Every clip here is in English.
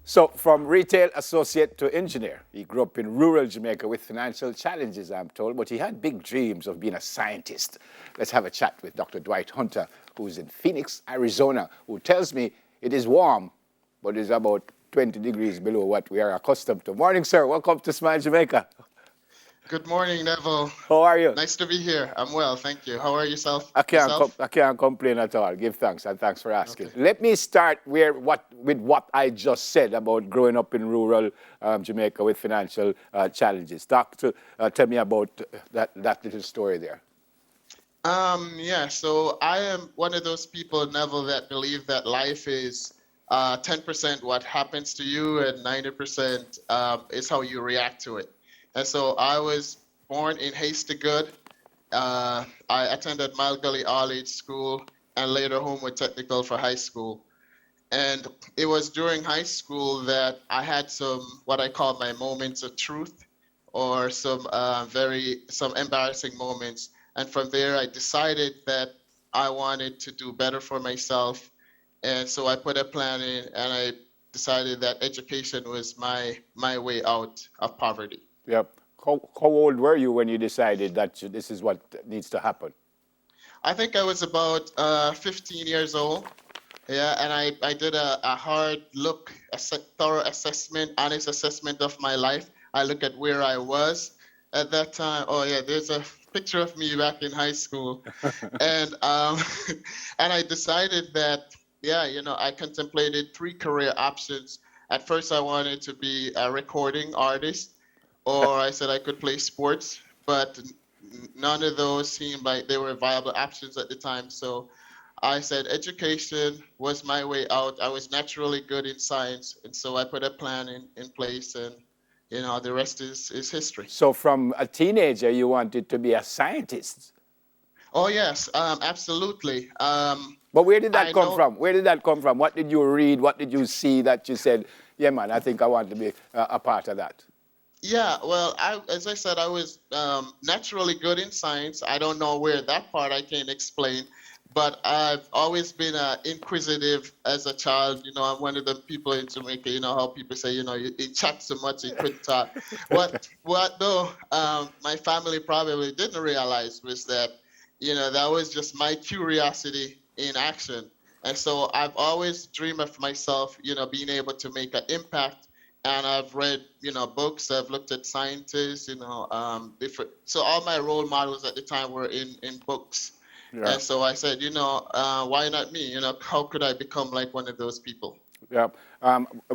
So, from retail associate to engineer, he grew up in rural Jamaica with financial challenges, I'm told, but he had big dreams of being a scientist. Let's have a chat with Dr. Dwight Hunter, who's in Phoenix, Arizona, who tells me it is warm, but it's about 20 degrees below what we are accustomed to. Morning, sir. Welcome to Smile Jamaica. Good morning, Neville. How are you? Nice to be here. I'm well, thank you. How are yourself? I can't, Yourself? I can't complain at all. Give thanks and thanks for asking. Okay. Let me start with what I just said about growing up in rural Jamaica with financial challenges. Tell me about that little story there. Yeah, so I am one of those people, Neville, that believe that life is 10% what happens to you and 90% is how you react to it. And so I was born in Hasty Good. I attended Mile Gully All Age School and later Homewood Technical for high school. And it was during high school that I had some what I call my moments of truth, or some embarrassing moments. And from there, I decided that I wanted to do better for myself, and so I put a plan in, and I decided that education was my way out of poverty. Yep. How old were you when you decided that this is what needs to happen? I think I was about 15 years old. Yeah, and I did a hard look, thorough assessment, honest assessment of my life. I look at where I was at that time. Oh yeah, there's a picture of me back in high school, and and I decided that yeah, I contemplated three career options. At first, I wanted to be a recording artist, or I said I could play sports, but none of those seemed like they were viable options at the time. So I said education was my way out. I was naturally good in science, and so I put a plan in place, and the rest is history. So, from a teenager, you wanted to be a scientist. Oh yes, absolutely. But where did that I come know. from? Where did that come from? What did you read? What did you see that you said, yeah, man, I think I want to be a part of that? Yeah, well, as I said, I was naturally good in science. I don't know where that part I can't explain, but I've always been inquisitive as a child. I'm one of the people in Jamaica. You know how people say, you chat so much you couldn't talk. What though? My family probably didn't realize was that, that was just my curiosity in action. And so I've always dreamed of myself, being able to make an impact, and I've read, books. I've looked at scientists, different. So all my role models at the time were in books, Yeah. and so I said, why not me? How could I become like one of those people? Yeah.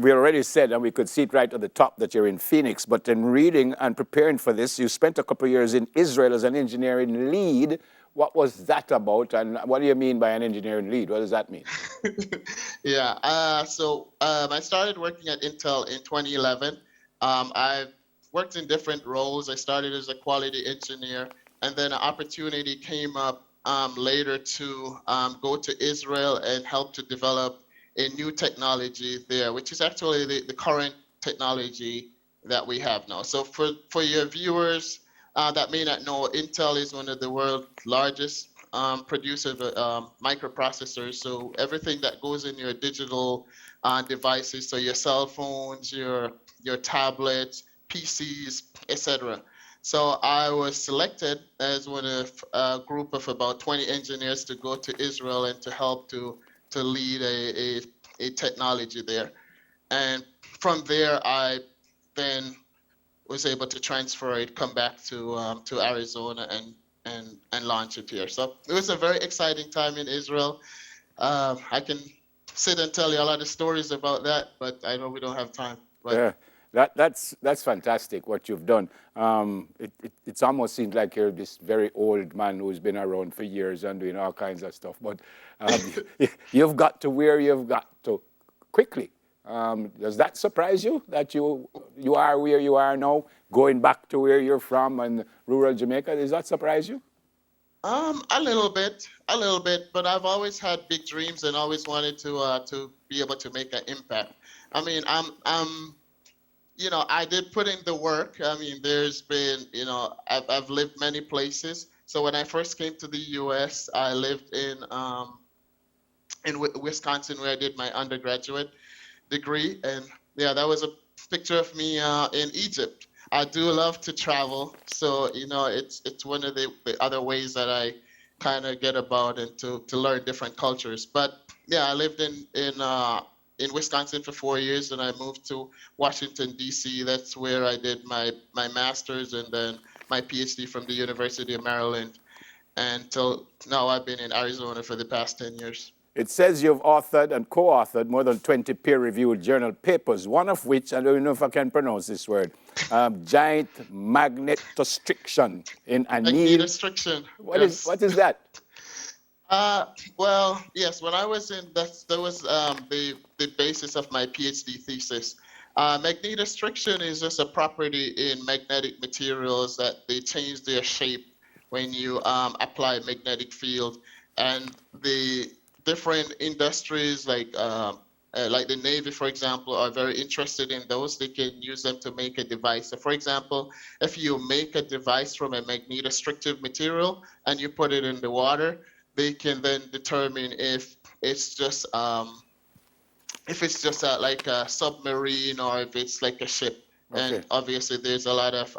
We already said, and we could see it right at the top, that you're in Phoenix. But in reading and preparing for this, you spent a couple of years in Israel as an engineering lead. What was that about? And what do you mean by an engineering lead? What does that mean? Yeah. So I started working at Intel in 2011. I worked in different roles. I started as a quality engineer, and then an opportunity came up later to go to Israel and help to develop a new technology there, which is actually the current technology that we have now. So for your viewers that may not know, Intel is one of the world's largest producer of microprocessors. So everything that goes in your digital devices, so your cell phones, your tablets, PCs, etc. So I was selected as one of a group of about 20 engineers to go to Israel and to help to lead a technology there. And from there, I then was able to transfer it, come back to Arizona and launch it here. So it was a very exciting time in Israel. I can sit and tell you a lot of stories about that, but I know we don't have time. But Yeah, that's fantastic what you've done. It's almost seems like you're this very old man who's been around for years and doing all kinds of stuff. But you've got to where you've got to quickly. Does that surprise you that you are where you are now, going back to where you're from and rural Jamaica? Does that surprise you? a little bit, but I've always had big dreams and always wanted to be able to make an impact. I mean, I did put in the work. I mean, there's been, I've lived many places. So when I first came to the U.S., I lived in Wisconsin, where I did my undergraduate. degree. And yeah, that was a picture of me in Egypt. I do love to travel, so it's one of the other ways that I kind of get about and to learn different cultures. But yeah, I lived in Wisconsin for 4 years, and I moved to Washington D.C. That's where I did my master's and then my PhD from the University of Maryland. And till now, I've been in Arizona for the past 10 years. It says you've authored and co-authored more than 20 peer-reviewed journal papers, one of which, I don't know if I can pronounce this word, giant magnetostriction in anneal. Magnetostriction, What is that? Well, yes, when I was that was the basis of my PhD thesis. Magnetostriction is just a property in magnetic materials that they change their shape when you apply magnetic field, and the different industries like the Navy, for example, are very interested in those. They can use them to make a device. So, for example, if you make a device from a magnetostrictive material and you put it in the water, they can then determine if it's just like a submarine or if it's like a ship. Okay. And obviously, there's a lot of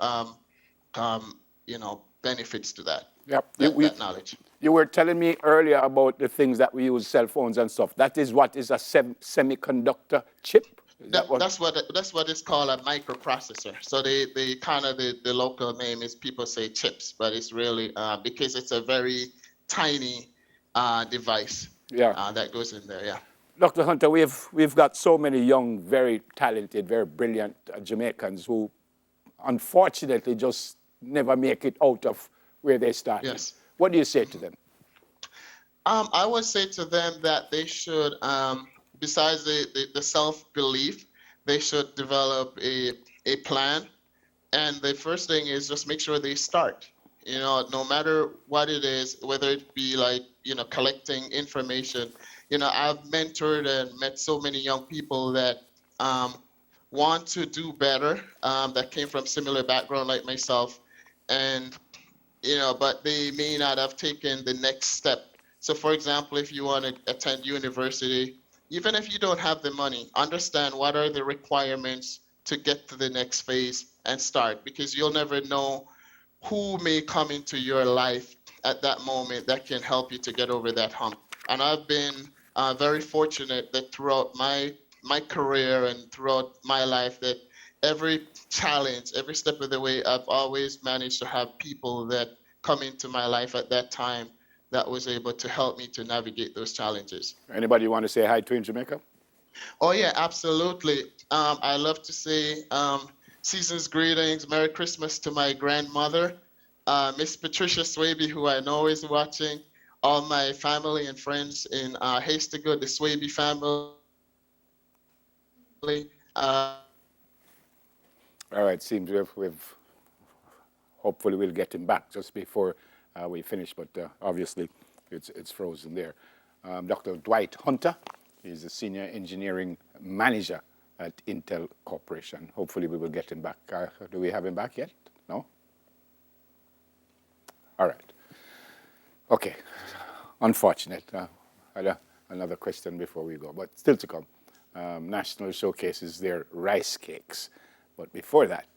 benefits to that. Yep. That knowledge. You were telling me earlier about the things that we use, cell phones and stuff. That is what is a semiconductor chip? That's what it's called, a microprocessor. So they kind of the local name is, people say chips, but it's really because it's a very tiny device. Yeah. That goes in there. Yeah. Dr. Hunter, we've got so many young, very talented, very brilliant Jamaicans who unfortunately just never make it out of where they started. Yes. What do you say to them? I would say to them that they should, besides the self-belief, they should develop a plan. And the first thing is just make sure they start. No matter what it is, whether it be like, collecting information. I've mentored and met so many young people that want to do better, that came from similar background like myself. And but they may not have taken the next step. So, for example, if you want to attend university, even if you don't have the money, understand what are the requirements to get to the next phase and start, because you'll never know who may come into your life at that moment that can help you to get over that hump. And I've been very fortunate that throughout my career and throughout my life, that every challenge, every step of the way, I've always managed to have people that come into my life at that time that was able to help me to navigate those challenges. Anybody you want to say hi to in Jamaica? Oh yeah, absolutely. I love to say season's greetings, Merry Christmas to my grandmother, Miss Patricia Swaby, who I know is watching, all my family and friends in Hastegood, the Swaby family. All right, seems we've hopefully we'll get him back just before we finish, but obviously it's frozen there. Dr. Dwight Hunter is the Senior Engineering Manager at Intel Corporation. Hopefully we will get him back. Do we have him back yet? No? All right. Okay. Unfortunate. I had another question before we go, but still to come. National showcases their rice cakes. But before that,